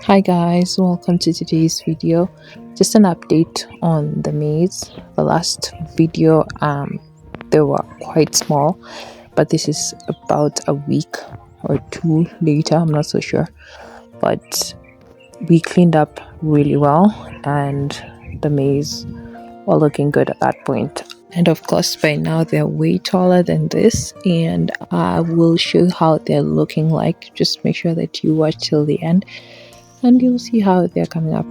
Hi guys, welcome to today's video. Just an update on the maize. The last video they were quite small, but this is about a week or two later, I'm not so sure. But we cleaned up really well and the maize were looking good at that point. And of course by now they're way taller than this, and I will show how they're looking like. Just make sure that you watch till the end and you'll see how they're coming up.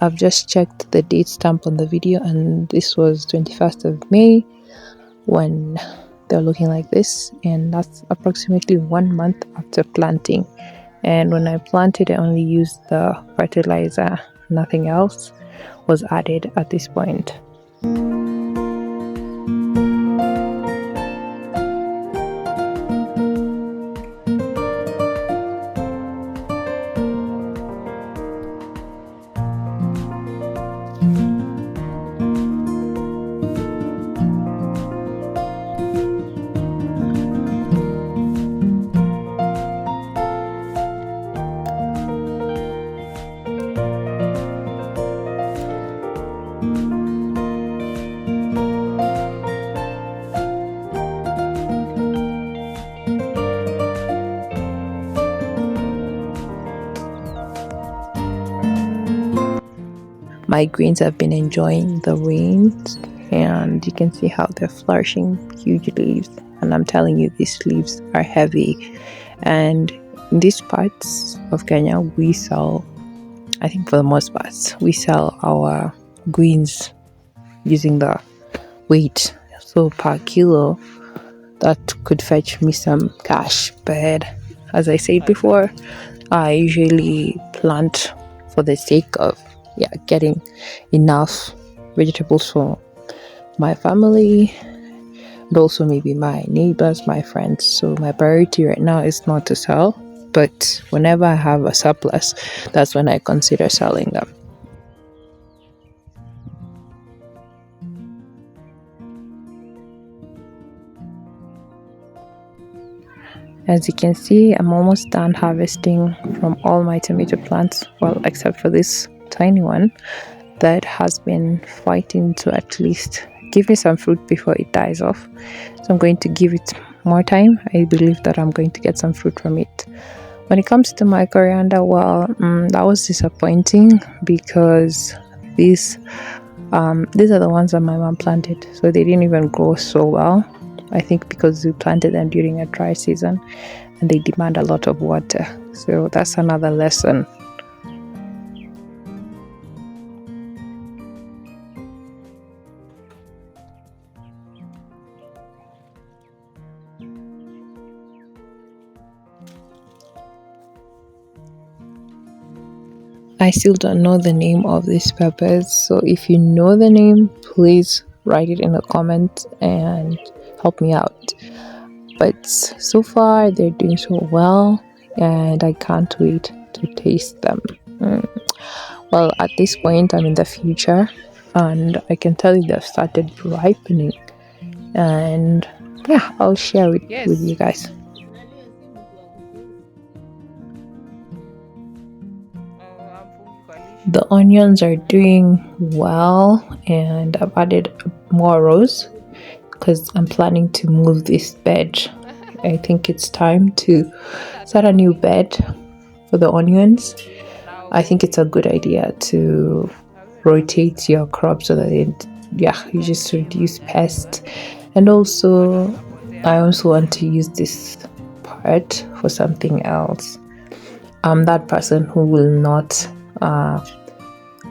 I've just checked the date stamp on the video, and this was 21st of May when they're looking like this, and that's approximately 1 month after planting. And when I planted, I only used the fertilizer, nothing else was added at this point. My greens have been enjoying the rains, and you can see how they're flourishing, huge leaves. And I'm telling you, these leaves are heavy. And in these parts of Kenya, we sell, I think for the most part, we sell our greens using the weight. So per kilo, that could fetch me some cash. But as I said before, I usually plant for the sake of getting enough vegetables for my family and also maybe my neighbors, my friends. So my priority right now is not to sell, but whenever I have a surplus, that's when I consider selling them. As you can see, I'm almost done harvesting from all my tomato plants, well, except for this tiny one that has been fighting to at least give me some fruit before it dies off. So I'm going to give it more time. I believe that I'm going to get some fruit from it. When it comes to my coriander, well, that was disappointing because these are the ones that my mom planted, so they didn't even grow so well. I think because we planted them during a dry season and they demand a lot of water. So that's another lesson. I still don't know the name of these peppers, so if you know the name, please write it in the comments and help me out. But so far they're doing so well, and I can't wait to taste them. Well, at this point I'm in the future, and I can tell you they've started ripening, and yeah, I'll share it with you guys. The onions are doing well, and I've added more rows because I'm planning to move this bed. I think it's time to start a new bed for the onions. I think it's a good idea to rotate your crop so that you just reduce pests. And also I also want to use this part for something else. I'm that person who will not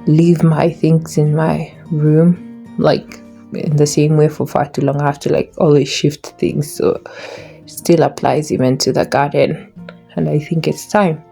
leave my things in my room like in the same way for far too long. I have to like always shift things, so it still applies even to the garden, and I think it's time.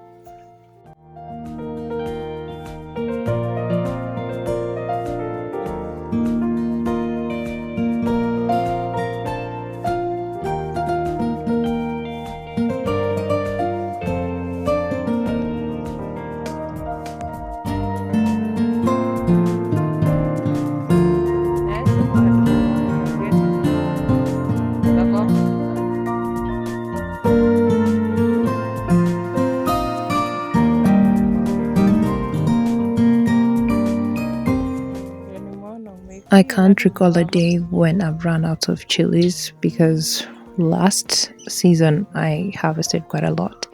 I can't recall a day when I've run out of chilies because last season I harvested quite a lot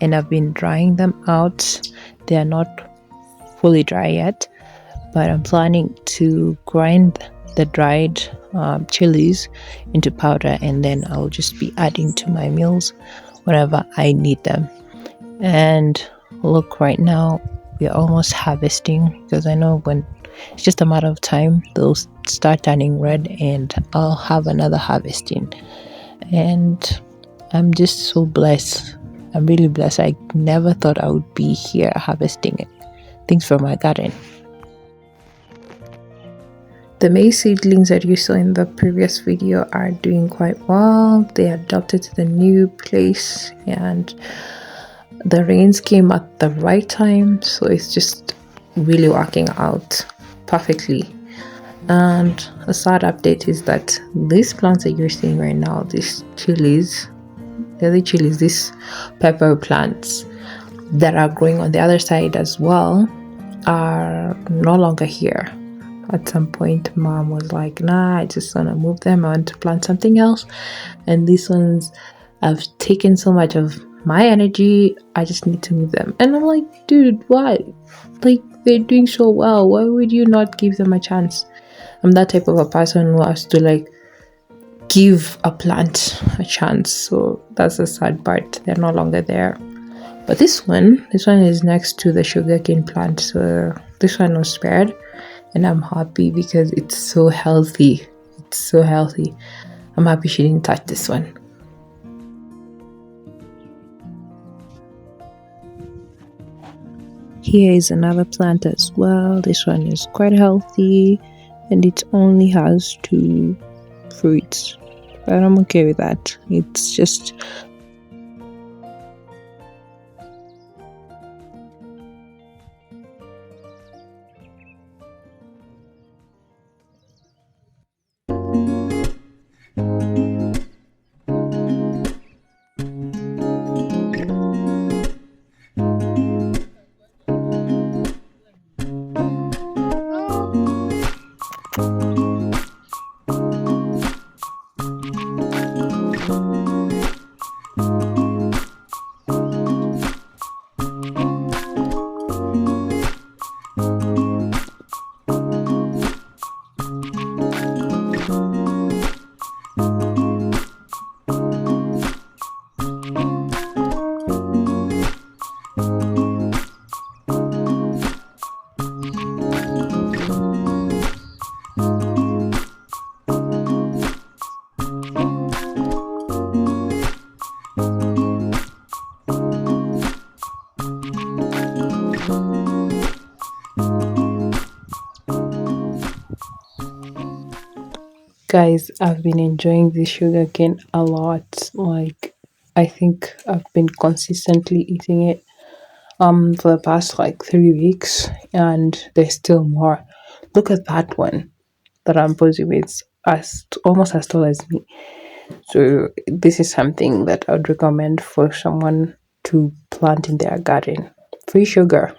and I've been drying them out. They are not fully dry yet, but I'm planning to grind the dried chilies into powder, and then I'll just be adding to my meals whenever I need them. And look, right now we're almost harvesting because I know when it's just a matter of time they'll start turning red and I'll have another harvesting. And I'm just so blessed. I'm really blessed. I never thought I would be here harvesting things from my garden. The maize seedlings that you saw in the previous video are doing quite well. They adapted to the new place and the rains came at the right time, so it's just really working out perfectly. And a sad update is that these plants that you're seeing right now, these chilies, these pepper plants that are growing on the other side as well, are no longer here. At some point, mom was like, nah, I just want to move them. I want to plant something else. And these ones have taken so much of my energy, I just need to move them. And I'm like, dude, why? Like, they're doing so well. Why would you not give them a chance? I'm that type of a person who has to like give a plant a chance. So that's the sad part. They're no longer there. But this one is next to the sugarcane plant. So this one was spared. And I'm happy because it's so healthy. It's so healthy. I'm happy she didn't touch this one. Here is another plant as well. This one is quite healthy and it only has 2 fruits. But I'm okay with that. It's just guys, I've been enjoying this sugarcane a lot. Like, I think I've been consistently eating it for the past like 3 weeks, and there's still more. Look at that one that I'm posing with. It's as almost as tall as me. So this is something that I would recommend for someone to plant in their garden. Free sugar.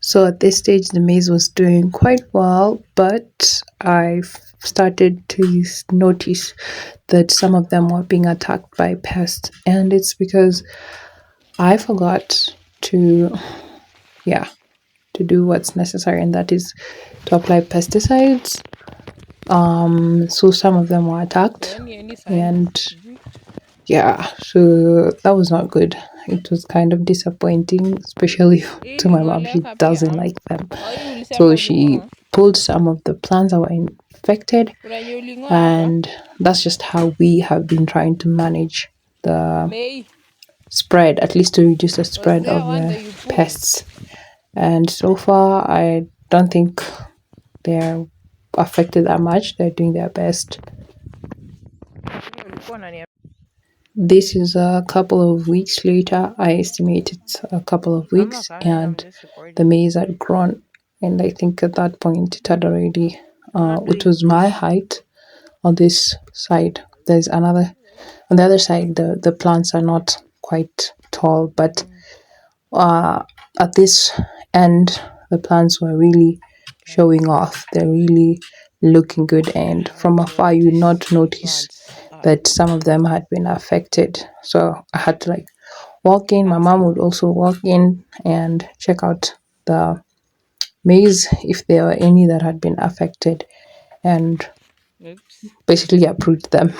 So at this stage, the maize was doing quite well, but I started to notice that some of them were being attacked by pests, and it's because I forgot to, yeah, to do what's necessary, and that is to apply pesticides. So some of them were attacked, and yeah, so that was not good. it was kind of disappointing, especially to my mom. She doesn't like them. So she pulled some of the plants that were infected, and that's just how we have been trying to manage the spread, at least to reduce the spread of the pests. And so far, I don't think they're affected that much. They're doing their best. This is a couple of weeks later. I estimate it's a couple of weeks, and the maize had grown. And I think at that point it had already, it was my height on this side. There's another, on the other side, the plants are not quite tall, but uh, at this end, the plants were really showing off. They're really looking good, and from afar, you not notice that some of them had been affected. So I had to like walk in. My mom would also walk in and check out the maize if there were any that had been affected, and basically uproot them.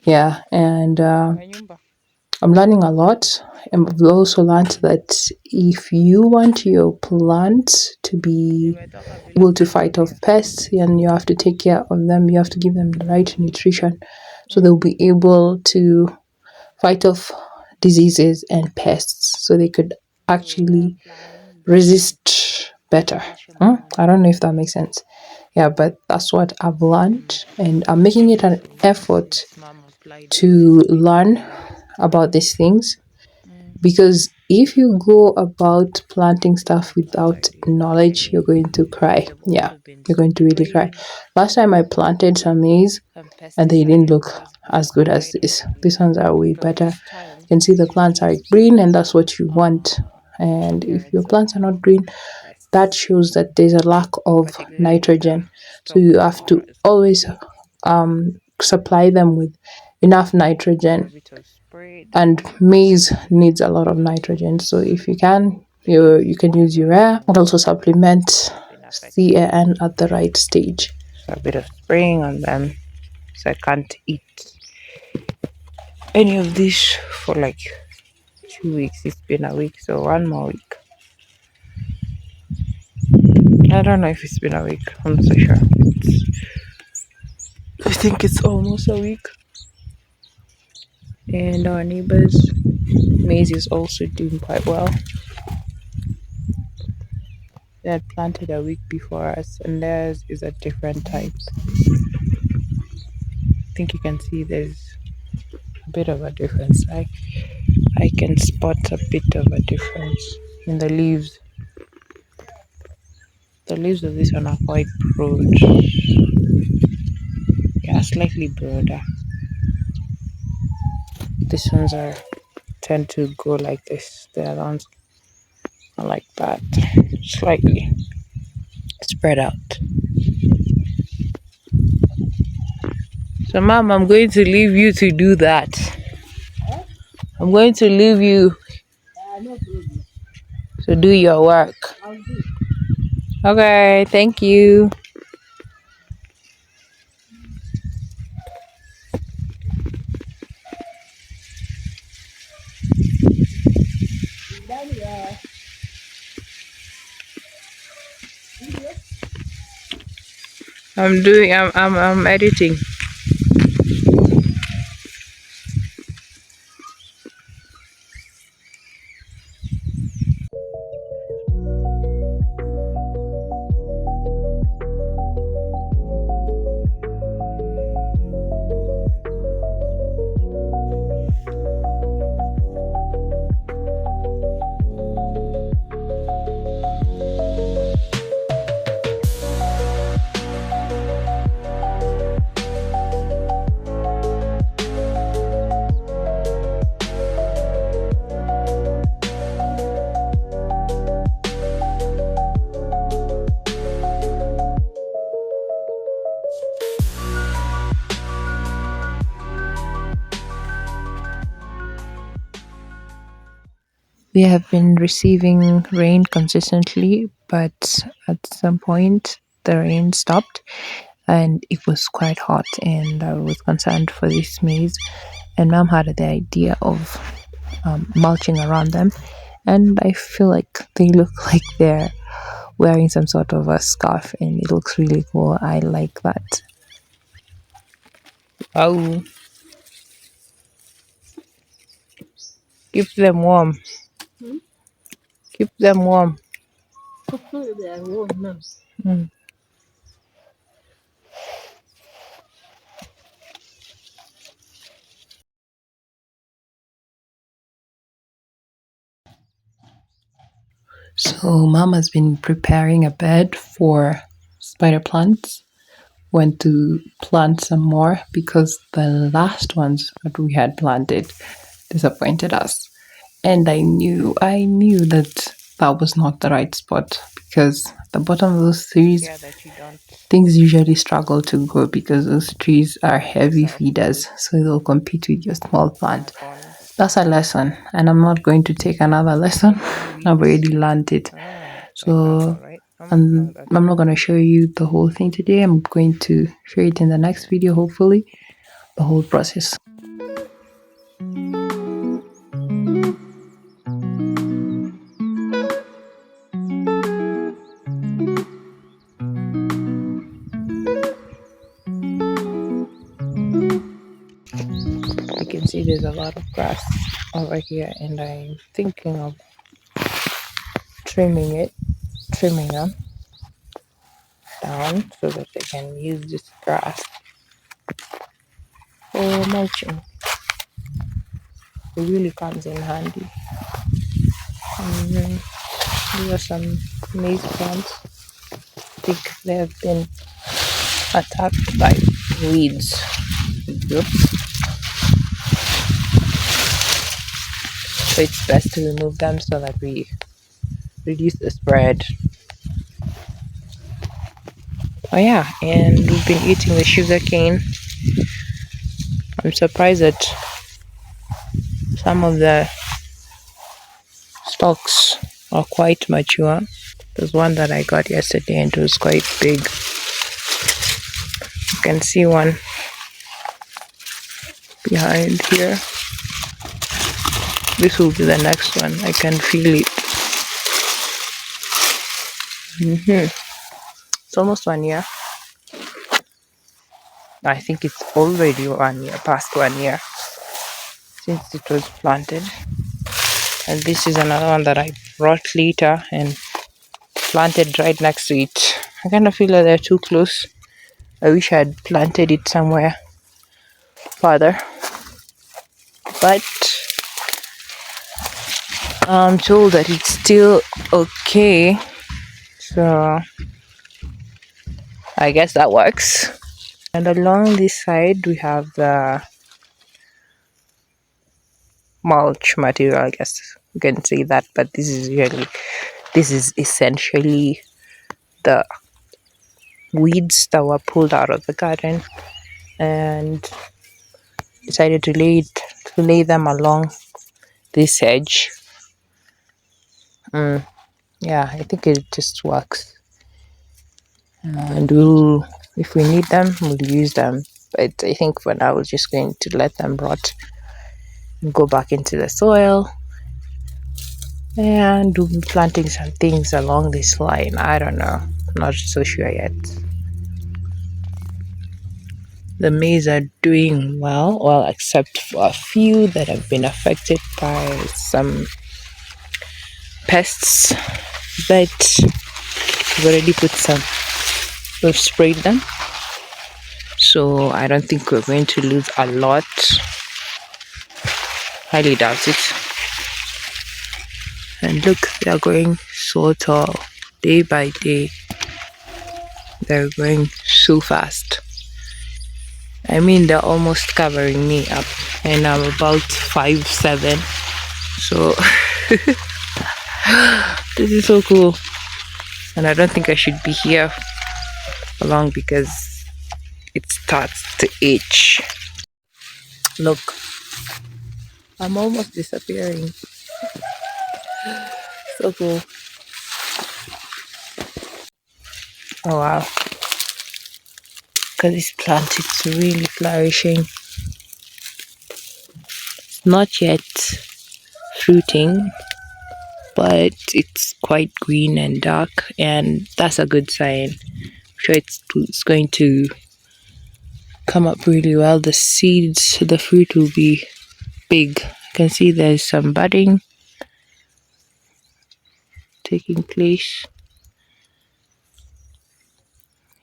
Yeah, and I'm learning a lot. And I've also learned that if you want your plants to be able to fight off pests, and you have to take care of them, you have to give them the right nutrition so they'll be able to fight off diseases and pests so they could actually resist better. I don't know if that makes sense. Yeah, but that's what I've learned, and I'm making it an effort to learn about these things, because if you go about planting stuff without knowledge, you're going to cry. Yeah, you're going to really cry. Last time I planted some maize and they didn't look as good as this. These ones are way better. You can see the plants are green, and that's what you want. And if your plants are not green, that shows that there's a lack of nitrogen. So you have to always supply them with enough nitrogen, and maize needs a lot of nitrogen. So if you can, you can use urea and also supplement CAN at the right stage. A bit of spraying on them, so I can't eat any of this for like 2 weeks. It's been a week, so one more week. I don't know if it's been a week. I'm not so sure. I think it's almost a week. And our neighbors' maize is also doing quite well. They had planted a week before us, and theirs is a different type. I think you can see there's a bit of a difference. I can spot a bit of a difference in the leaves. The leaves of this one are quite broad. Yeah, slightly broader. These ones tend to go like this. The other ones are like that, slightly spread out. So, Mom, I'm going to leave you to do that. I'm going to leave you to do your work. Okay, thank you. I'm editing. We have been receiving rain consistently, but at some point the rain stopped and it was quite hot, and I was concerned for this maize. And Mom had the idea of mulching around them, and I feel like they look like they're wearing some sort of a scarf, and it looks really cool. I like that. Oh, keep them warm. Keep them warm. They are warm now. Mm. So mom has been preparing a bed for spider plants. Went to plant some more because the last ones that we had planted disappointed us. And I knew that that was not the right spot, because at the bottom of those trees, things usually struggle to grow because those trees are heavy feeders, so they'll compete with your small plant. That's a lesson, and I'm not going to take another lesson. I've already learned it. So I'm not going to show you the whole thing today. I'm going to show it in the next video, hopefully, the whole process. You can see there's a lot of grass over here, and I'm thinking of trimming them down so that they can use this grass for mulching. It really comes in handy. These are some maize plants. I think they have been attacked by weeds. Oops. So it's best to remove them so that we reduce the spread. Oh yeah, and we've been eating the sugar cane. I'm surprised that some of the stalks are quite mature. There's one that I got yesterday and it was quite big. You can see one behind here. This will be the next one. I can feel it. It's almost 1 year. I think it's already 1 year, past 1 year since it was planted. And this is another one that I brought later and planted right next to it. I kind of feel like they're too close. I wish I had planted it somewhere farther. But I'm told that it's still okay. So I guess that works. And along this side we have the mulch material, I guess you can say that, but this is essentially the weeds that were pulled out of the garden, and decided to lay them along this hedge. Yeah, I think it just works, and if we need them, we'll use them, but I think for now we're just going to let them rot and go back into the soil and do planting some things along this line. I don't know, not so sure yet. The maize are doing well, except for a few that have been affected by some pests, but we've already we've sprayed them, so I don't think we're going to lose a lot. Highly doubt it. And look, they're going so tall. Day by day, they're going so fast. I mean, they're almost covering me up, and I'm about 5'7", so this is so cool. And I don't think I should be here for long because it starts to itch. Look, I'm almost disappearing. So cool. Oh wow, look at this plant, it's really flourishing. It's not yet fruiting, but it's quite green and dark, and that's a good sign. I'm sure it's going to come up really well. The seeds, the fruit will be big. You can see there's some budding taking place.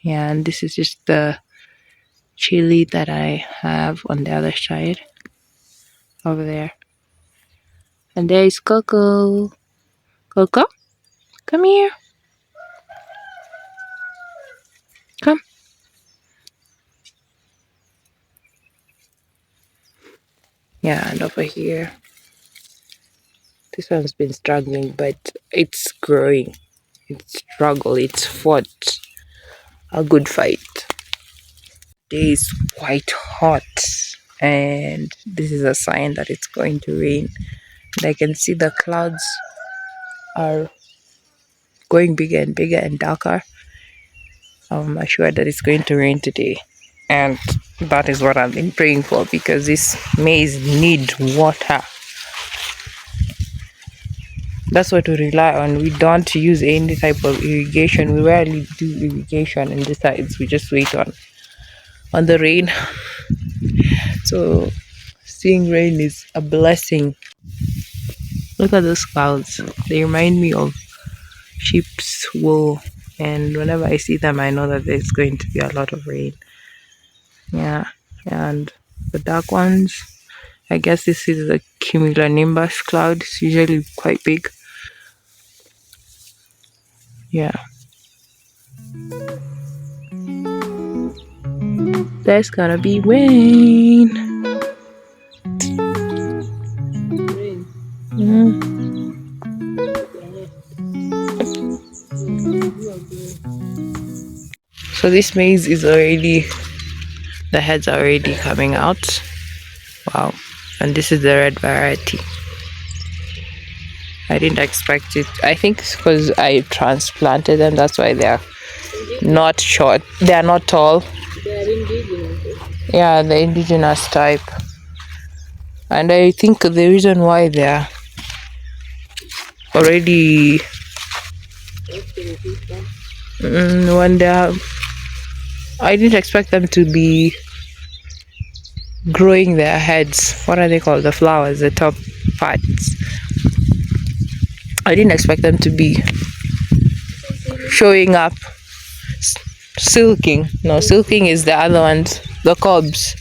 Yeah, and this is just the chili that I have on the other side over there. And there is Coco. Coco, come here. Come. Yeah, and over here, this one's been struggling, but it's growing. It's struggle. It's fought a good fight. Day is quite hot, and this is a sign that it's going to rain. And I can see the clouds are going bigger and bigger and darker. I'm assured that it's going to rain today, and that is what I've been praying for, because this maize need water. That's what we rely on. We don't use any type of irrigation. We rarely do irrigation in the sides. We just wait on the rain. So seeing rain is a blessing. Look at those clouds. They remind me of sheep's wool, and whenever I see them I know that there's going to be a lot of rain. Yeah, and the dark ones, I guess this is a cumulonimbus cloud. It's usually quite big. Yeah, there's gonna be rain. Mm. So this maize is already, the heads are already coming out. Wow. And this is the red variety. I didn't expect it. I think it's because I transplanted them, that's why they're not short. They're not tall. They're indigenous. Yeah, the indigenous type. And I think the reason why they're already when they're, I didn't expect them to be growing their heads. What are they called? The flowers, the top parts. I didn't expect them to be showing up. Silking. No, silking is the other ones. The cobs.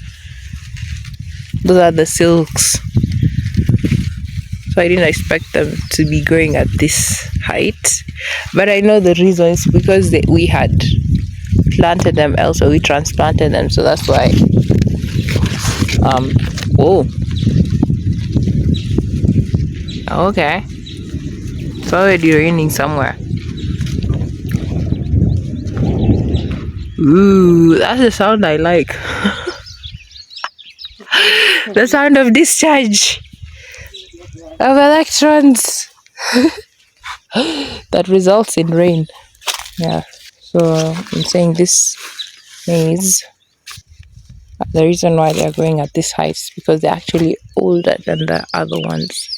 Those are the silks. So I didn't expect them to be growing at this height. But I know the reason is because we had planted them elsewhere. We transplanted them. So that's why. Oh. Okay. It's already raining somewhere. Ooh, that's the sound I like. The sound of discharge of electrons that results in rain. Yeah, so I'm saying this maize, the reason why they're growing at this height is because they're actually older than the other ones.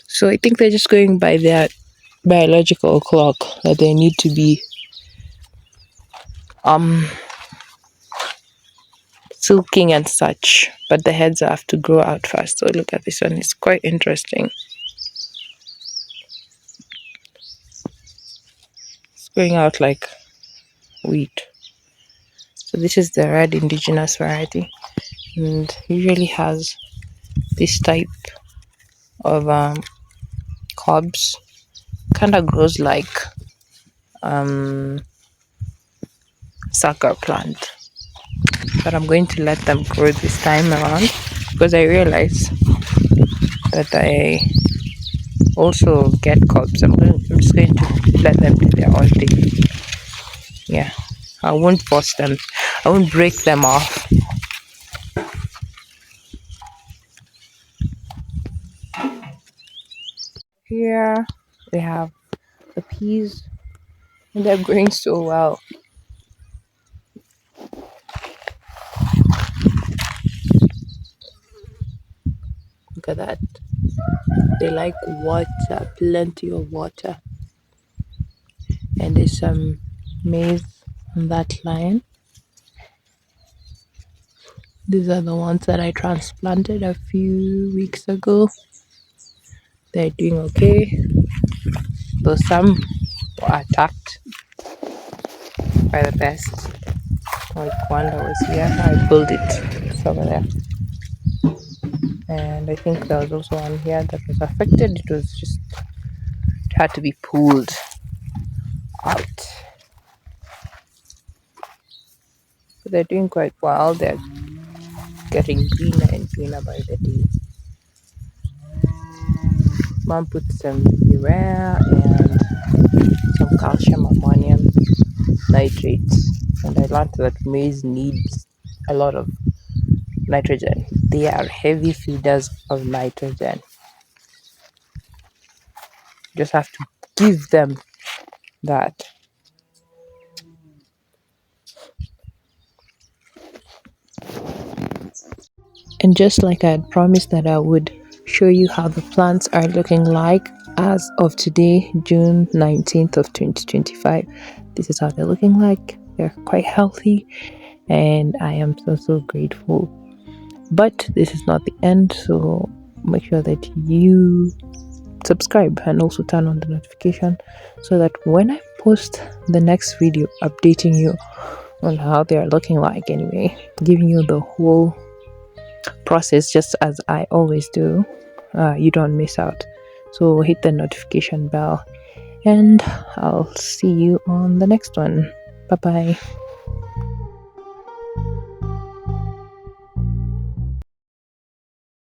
So I think they're just going by their biological clock, that they need to be silking and such, but the heads have to grow out first. So look at this one, it's quite interesting. It's going out like wheat. So this is the red indigenous variety, and usually has this type of cobs. Kind of grows like sucker plant, but I'm going to let them grow this time around because I realize that I also get cobs. I'm just going to let them do their own thing. Yeah, I won't force them. I won't break them off. Here we have the peas, and they're growing so well. Look at that. They like water, plenty of water. And there's some maize on that line. These are the ones that I transplanted a few weeks ago. They're doing okay, though some were attacked by the pests. Like one that was here, I pulled it. It's over there. And I think there was also one here that was affected. It had to be pulled out. But they're doing quite well. They're getting greener and greener by the day. Mom put some urea and some calcium, ammonium nitrate. And I learned that maize needs a lot of nitrogen. They are heavy feeders of nitrogen. Just have to give them that. And just like I had promised that I would show you how the plants are looking like as of today, June 19th of 2025. This is how they're looking like. They're quite healthy and I am so grateful. But this is not the end, so make sure that you subscribe and also turn on the notification so that when I post the next video updating you on how they are looking like, anyway, giving you the whole process just as I always do, you don't miss out. So hit the notification bell and I'll see you on the next one. Bye bye.